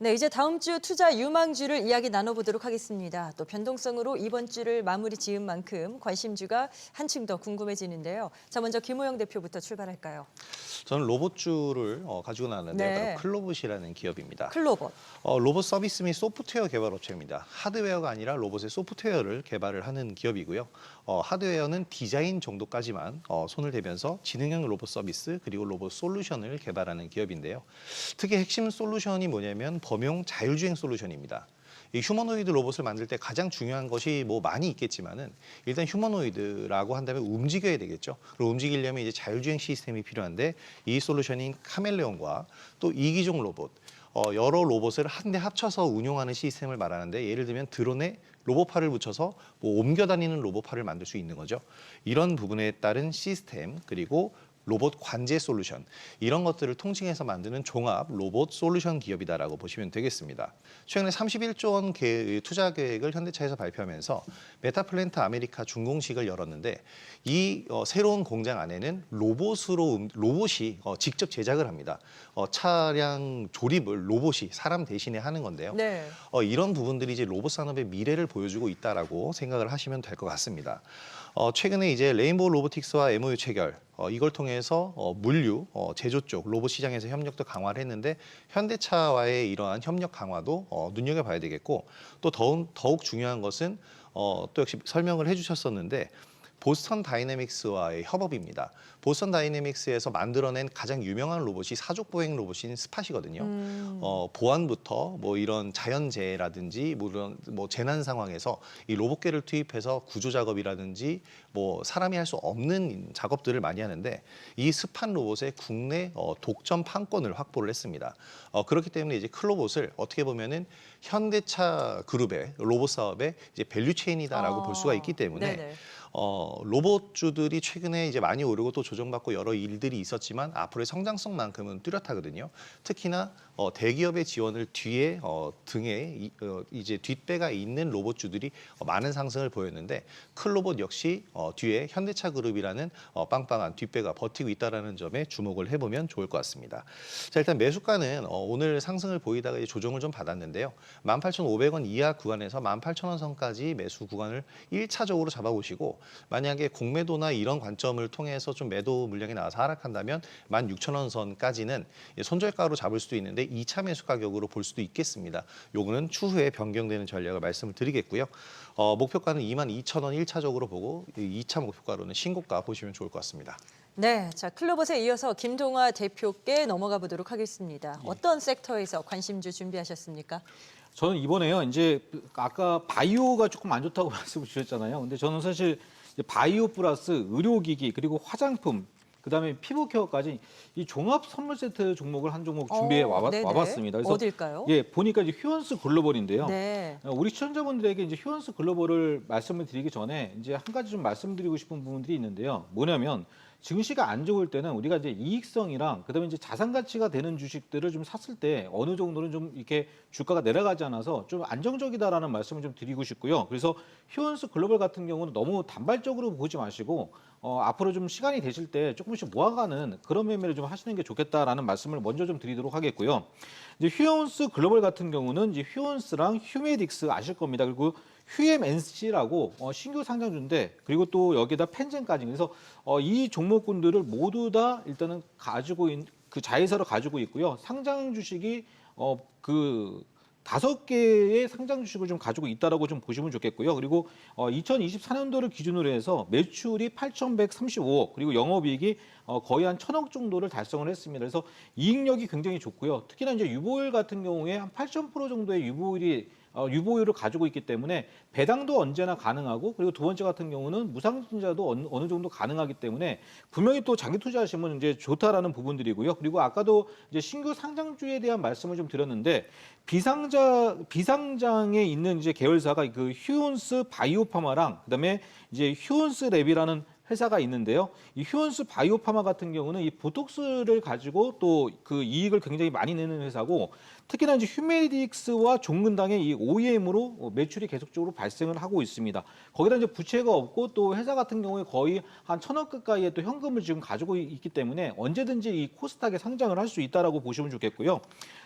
네, 이제 다음 주 투자 유망주를 이야기 나눠보도록 하겠습니다. 또 변동성으로 이번 주를 마무리 지은 만큼 관심주가 한층 더 궁금해지는데요. 자, 먼저 김호영 대표부터 출발할까요? 저는 로봇주를 가지고 나왔는데요. 네. 바로 클로봇이라는 기업입니다. 클로봇. 로봇 서비스 및 소프트웨어 개발 업체입니다. 하드웨어가 아니라 로봇의 소프트웨어를 개발을 하는 기업이고요. 하드웨어는 디자인 정도까지만 손을 대면서 지능형 로봇 서비스 그리고 로봇 솔루션을 개발하는 기업인데요. 특히 핵심 솔루션이 뭐냐면 범용 자율주행 솔루션입니다. 이 휴머노이드 로봇을 만들 때 가장 중요한 것이 뭐 많이 있겠지만은 일단 휴머노이드라고 한다면 움직여야 되겠죠. 그리고 움직이려면 이제 자율주행 시스템이 필요한데 이 솔루션인 카멜레온과 또 이기종 로봇, 여러 로봇을 한데 합쳐서 운용하는 시스템을 말하는데 예를 들면 드론에 로봇팔을 붙여서 뭐 옮겨 다니는 로봇팔을 만들 수 있는 거죠. 이런 부분에 따른 시스템 그리고 로봇 관제 솔루션 이런 것들을 통칭해서 만드는 종합 로봇 솔루션 기업이다라고 보시면 되겠습니다. 최근에 31조 원 투자 계획을 현대차에서 발표하면서 메타플랜트 아메리카 준공식을 열었는데 이 새로운 공장 안에는 로봇이 직접 제작을 합니다. 차량 조립을 로봇이 사람 대신에 하는 건데요. 네. 이런 부분들이 이제 로봇 산업의 미래를 보여주고 있다라고 생각을 하시면 될 것 같습니다. 최근에 이제 레인보우 로보틱스와 MOU 체결, 이걸 통해서 물류, 제조 쪽 로봇 시장에서 협력도 강화를 했는데 현대차와의 이러한 협력 강화도 눈여겨봐야 되겠고 또 더욱 중요한 것은 또 역시 설명을 해주셨었는데 보스턴 다이내믹스와의 협업입니다. 보스턴 다이내믹스에서 만들어낸 가장 유명한 로봇이 사족 보행 로봇인 스팟이거든요. 보안부터 뭐 이런 자연재해라든지 뭐 재난 상황에서 이 로봇계를 투입해서 구조 작업이라든지 뭐 사람이 할 수 없는 작업들을 많이 하는데 이 스팟 로봇의 국내 독점 판권을 확보를 했습니다. 그렇기 때문에 이제 클로봇을 어떻게 보면은 현대차 그룹의 로봇 사업의 이제 밸류체인이다라고 볼 수가 있기 때문에. 네네. 로봇주들이 최근에 이제 많이 오르고 또 조정받고 여러 일들이 있었지만 앞으로의 성장성만큼은 뚜렷하거든요. 특히나 대기업의 지원을 뒤에 등에 이제 뒷배가 있는 로봇주들이 많은 상승을 보였는데 클로봇 역시 뒤에 현대차 그룹이라는 빵빵한 뒷배가 버티고 있다는 점에 주목을 해보면 좋을 것 같습니다. 자, 일단 매수가는 오늘 상승을 보이다가 이제 조정을 좀 받았는데요. 18,500원 이하 구간에서 18,000원 선까지 매수 구간을 1차적으로 잡아보시고 만약에 공매도나 이런 관점을 통해서 좀 매도 물량이 나와서 하락한다면 16,000원 선까지는 손절가로 잡을 수도 있는데 2차 매수 가격으로 볼 수도 있겠습니다. 요거는 추후에 변경되는 전략을 말씀을 드리겠고요. 목표가는 22,000원 1차적으로 보고 2차 목표가로는 신고가 보시면 좋을 것 같습니다. 네, 자 클로봇에 이어서 김동화 대표께 넘어가 보도록 하겠습니다. 어떤 섹터에서 관심주 준비하셨습니까? 저는 이번에요. 이제 아까 바이오가 조금 안 좋다고 말씀을 주셨잖아요. 근데 저는 사실 이제 바이오 플러스 의료기기 그리고 화장품 그다음에 피부 케어까지 이 종합 선물 세트 종목을 한 종목 준비해 와봤습니다. 그래서 어딜까요? 예, 보니까 이제 휴원스 글로벌인데요. 네. 우리 시청자분들에게 이제 휴원스 글로벌을 말씀을 드리기 전에 이제 한 가지 좀 말씀드리고 싶은 부분들이 있는데요. 뭐냐면 증시가 안 좋을 때는 우리가 이제 이익성이랑 그다음에 이제 자산 가치가 되는 주식들을 좀 샀을 때 어느 정도는 좀 이렇게 주가가 내려가지 않아서 좀 안정적이다라는 말씀을 좀 드리고 싶고요. 그래서 휴원스 글로벌 같은 경우는 너무 단발적으로 보지 마시고 앞으로 좀 시간이 되실 때 조금씩 모아가는 그런 매매를 좀 하시는 게 좋겠다라는 말씀을 먼저 좀 드리도록 하겠고요. 이제 휴원스 글로벌 같은 경우는 이제 휴원스랑 휴메딕스 아실 겁니다. 그리고 휴엠NC라고 신규 상장주인데 그리고 또 여기다 펜젠까지 그래서 이 종목군들을 모두 다 일단은 가지고 있는 그 자회사를 가지고 있고요. 상장 주식이 그 5개의 상장 주식을 좀 가지고 있다라고 좀 보시면 좋겠고요. 그리고 2024년도를 기준으로 해서 매출이 8,135억 그리고 영업이익이 거의 한 1,000억 정도를 달성을 했습니다. 그래서 이익력이 굉장히 좋고요. 특히나 이제 유보율 같은 경우에 한 8,000% 정도의 유보율을 가지고 있기 때문에 배당도 언제나 가능하고 그리고 두 번째 같은 경우는 무상증자도 어느 정도 가능하기 때문에 분명히 또 장기 투자하시면 이제 좋다라는 부분들이고요. 그리고 아까도 이제 신규 상장주에 대한 말씀을 좀 드렸는데 비상장에 있는 이제 계열사가 그 휴온스 바이오파마랑 그다음에 이제 휴온스 랩이라는 회사가 있는데요. 이 휴원스 바이오파마 같은 경우는 이 보톡스를 가지고 또 그 이익을 굉장히 많이 내는 회사고 특히나 이제 휴메디익스와 종근당의 이 OEM으로 매출이 계속적으로 발생을 하고 있습니다. 거기다 이제 부채가 없고 또 회사 같은 경우에 거의 한 1,000억 가까이의 또 현금을 지금 가지고 있기 때문에 언제든지 이 코스닥에 상장을 할 수 있다라고 보시면 좋겠고요.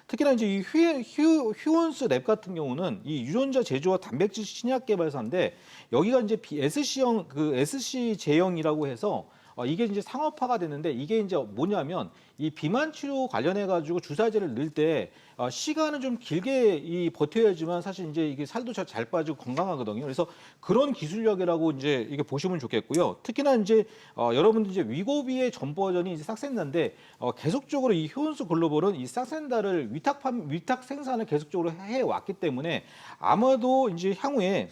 특히나 이제 이 휴원스 랩 같은 경우는 이 유전자 제조와 단백질 신약 개발사인데 여기가 이제 SC형 그 SC 제형이라고 해서 이게 이제 상업화가 됐는데 이게 이제 뭐냐면 이 비만 치료 관련해 가지고 주사제를 넣을 때 시간은 좀 길게 버텨야지만 사실 이제 이게 살도 잘 빠지고 건강하거든요. 그래서 그런 기술력이라고 이제 이게 보시면 좋겠고요. 특히나 이제 여러분들 이제 위고비의 전 버전이 이제 싹센다인데 계속적으로 이 효은수 글로벌은 이 싹센다를 위탁 생산을 계속적으로 해 왔기 때문에 아마도 이제 향후에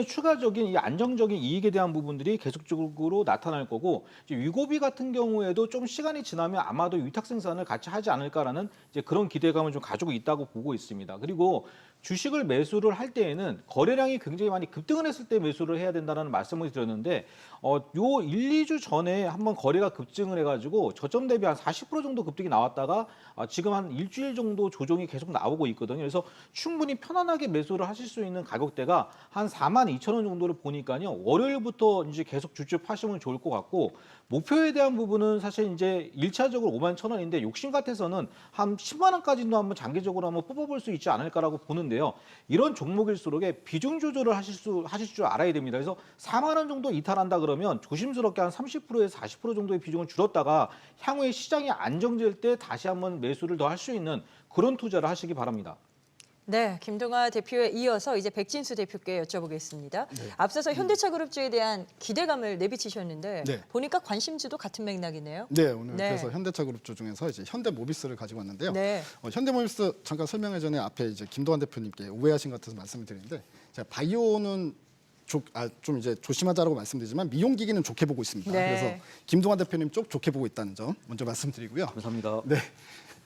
추가적인 이 안정적인 이익에 대한 부분들이 계속적으로 나타날 거고 이제 위고비 같은 경우에도 좀 시간이 지나면 아마도 위탁 생산을 같이 하지 않을까라는 이제 그런 기대감을 좀 가지고 있다고 보고 있습니다. 그리고 주식을 매수를 할 때에는 거래량이 굉장히 많이 급등을 했을 때 매수를 해야 된다는 말씀을 드렸는데 요 1, 2주 전에 한번 거래가 급증을 해가지고 저점 대비 한 40% 정도 급등이 나왔다가 지금 한 일주일 정도 조정이 계속 나오고 있거든요. 그래서 충분히 편안하게 매수를 하실 수 있는 가격대가 한 42,000원 정도를 보니까요. 월요일부터 이제 계속 주춤하시면 좋을 것 같고 목표에 대한 부분은 사실 이제 1차적으로 51,000원인데 욕심 같아서는 한 10만 원까지도 한번 장기적으로 한번 뽑아볼 수 있지 않을까라고 보는데요. 이런 종목일수록 비중 조절을 하실 줄 알아야 됩니다. 그래서 4만 원 정도 이탈한다 그러면 조심스럽게 한 30%에서 40% 정도의 비중을 줄였다가 향후에 시장이 안정될 때 다시 한번 매수를 더 할 수 있는 그런 투자를 하시기 바랍니다. 네, 김동아 대표에 이어서 이제 백진수 대표께 여쭤보겠습니다. 네. 앞서서 현대차그룹주에 대한 기대감을 내비치셨는데 네. 보니까 관심주도 같은 맥락이네요. 네, 오늘 네. 그래서 현대차그룹주 중에서 이제 현대모비스를 가지고 왔는데요. 네. 현대모비스 잠깐 설명하기 전에 앞에 이제 김도환 대표님께 오해하신 것 같아서 말씀을 드리는데 제가 바이오는 좀 이제 조심하자라고 말씀드리지만 미용기기는 좋게 보고 있습니다. 네. 그래서 김동환 대표님 쪽 좋게 보고 있다는 점 먼저 말씀드리고요. 감사합니다. 네.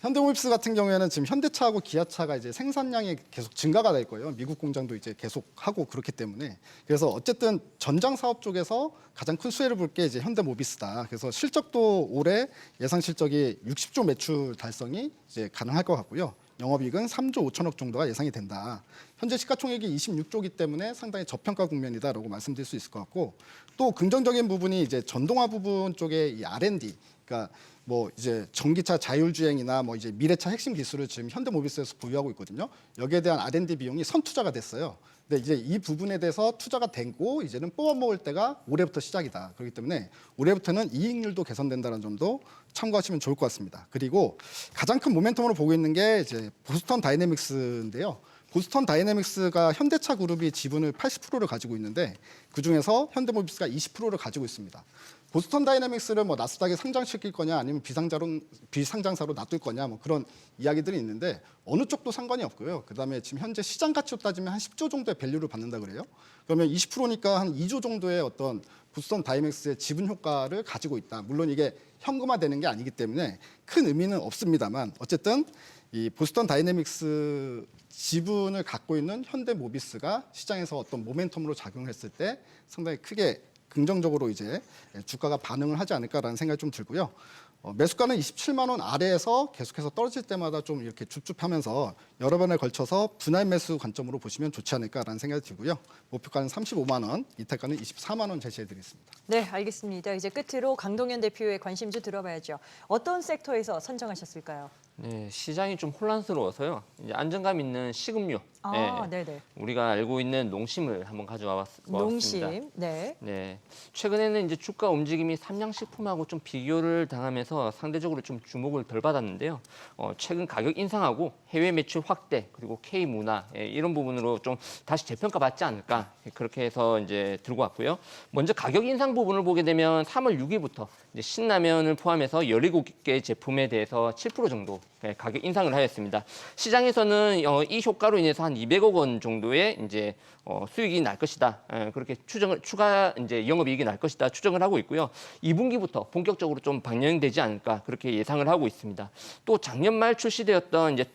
현대모비스 같은 경우에는 지금 현대차하고 기아차가 이제 생산량이 계속 증가가 될 거예요. 미국 공장도 이제 계속 하고 그렇기 때문에 그래서 어쨌든 전장 사업 쪽에서 가장 큰 수혜를 볼 게 이제 현대모비스다. 그래서 실적도 올해 예상 실적이 60조 매출 달성이 이제 가능할 것 같고요. 영업이익은 3조 5천억 정도가 예상이 된다. 현재 시가총액이 26조이기 때문에 상당히 저평가 국면이다라고 말씀드릴 수 있을 것 같고 또 긍정적인 부분이 이제 전동화 부분 쪽에 이 R&D 그러니까 뭐 이제 전기차 자율주행이나 뭐 이제 미래차 핵심 기술을 지금 현대모비스에서 보유하고 있거든요. 여기에 대한 R&D 비용이 선투자가 됐어요. 근데 이제 이 부분에 대해서 투자가 되고 이제는 뽑아 먹을 때가 올해부터 시작이다. 그렇기 때문에 올해부터는 이익률도 개선된다는 점도 참고하시면 좋을 것 같습니다. 그리고 가장 큰 모멘텀으로 보고 있는 게 이제 보스턴 다이내믹스인데요. 보스턴 다이내믹스가 현대차 그룹이 지분을 80%를 가지고 있는데 그 중에서 현대모비스가 20%를 가지고 있습니다. 보스턴 다이내믹스를 뭐 나스닥에 상장시킬 거냐 아니면 비상장사로 놔둘 거냐 뭐 그런 이야기들이 있는데 어느 쪽도 상관이 없고요. 그다음에 지금 현재 시장 가치로 따지면 한 10조 정도의 밸류를 받는다 그래요. 그러면 20%니까 한 2조 정도의 어떤 보스턴 다이내믹스의 지분 효과를 가지고 있다. 물론 이게 현금화되는 게 아니기 때문에 큰 의미는 없습니다만 어쨌든 이 보스턴 다이내믹스 지분을 갖고 있는 현대모비스가 시장에서 어떤 모멘텀으로 작용했을 때 상당히 크게 긍정적으로 이제 주가가 반응을 하지 않을까라는 생각이 좀 들고요. 매수가는 27만 원 아래에서 계속해서 떨어질 때마다 좀 이렇게 줍줍하면서 여러 번에 걸쳐서 분할 매수 관점으로 보시면 좋지 않을까라는 생각이 들고요. 목표가는 35만 원, 이탈가는 24만 원 제시해드리겠습니다. 네, 알겠습니다. 이제 끝으로 강동현 대표의 관심주 들어봐야죠. 어떤 sek터에서 선정하셨을까요? 네, 시장이 좀 혼란스러워서요. 이제 안정감 있는 식음료. 아, 네, 네네. 우리가 알고 있는 농심을 한번 가져와 봤습니다. 농심. 네. 네, 최근에는 이제 주가 움직임이 삼양식품하고 좀 비교를 당하면서 상대적으로 좀 주목을 덜 받았는데요. 최근 가격 인상하고 해외 매출 확대 그리고 K 문화 이런 부분으로 좀 다시 재평가 받지 않을까 그렇게 해서 이제 들고 왔고요. 먼저 가격 인상 부분을 보게 되면 3월 6일부터 이제 신라면을 포함해서 17개 제품에 대해서 7% 정도 가격 인상을 하였습니다. 시장에서는 이 효과로 인해서 한 200억 원 정도의 이제 수익이 날 것이다. 그렇게 추가 이제 영업이익이 날 것이다 추정을 하고 있고요. 2분기부터 본격적으로 좀 방영되지 않을까 그렇게 예상을 하고 있습니다. 또 작년 말 출시되었던 이제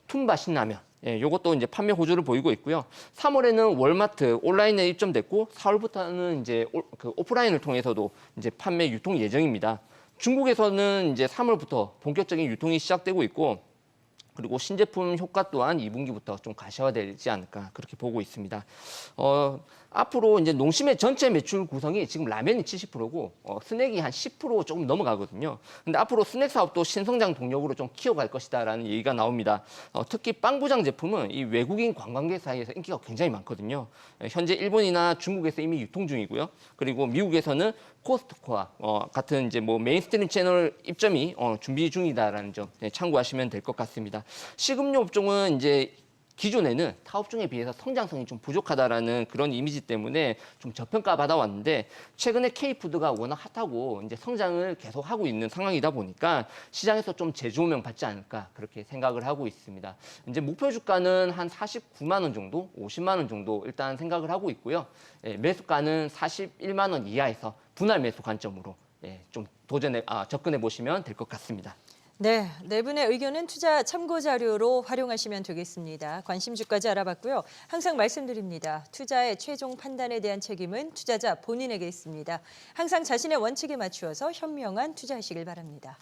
툰바 신라면. 요것도 이제 판매 호조를 보이고 있고요. 3월에는 월마트 온라인에 입점됐고 4월부터는 이제 오프라인을 통해서도 이제 판매 유통 예정입니다. 중국에서는 이제 3월부터 본격적인 유통이 시작되고 있고 그리고 신제품 효과 또한 2분기부터 좀 가시화되지 않을까 그렇게 보고 있습니다. 앞으로 이제 농심의 전체 매출 구성이 지금 라면이 70%고 스낵이 한 10% 조금 넘어가거든요. 근데 앞으로 스낵 사업도 신성장 동력으로 좀 키워갈 것이다라는 얘기가 나옵니다. 특히 빵부장 제품은 이 외국인 관광객 사이에서 인기가 굉장히 많거든요. 현재 일본이나 중국에서 이미 유통 중이고요. 그리고 미국에서는 코스트코와 같은 이제 뭐 메인스트림 채널 입점이 준비 중이다라는 점 참고하시면 될 것 같습니다. 식음료 업종은 이제 기존에는 타 업종에 비해서 성장성이 좀 부족하다라는 그런 이미지 때문에 좀 저평가 받아왔는데 최근에 K푸드가 워낙 핫하고 이제 성장을 계속 하고 있는 상황이다 보니까 시장에서 좀 재조명 받지 않을까 그렇게 생각을 하고 있습니다. 이제 목표 주가는 한 49만 원 정도, 50만 원 정도 일단 생각을 하고 있고요. 매수가는 41만 원 이하에서 분할 매수 관점으로 좀 접근해 보시면 될 것 같습니다. 네, 네 분의 의견은 투자 참고 자료로 활용하시면 되겠습니다. 관심주까지 알아봤고요. 항상 말씀드립니다. 투자의 최종 판단에 대한 책임은 투자자 본인에게 있습니다. 항상 자신의 원칙에 맞추어서 현명한 투자하시길 바랍니다.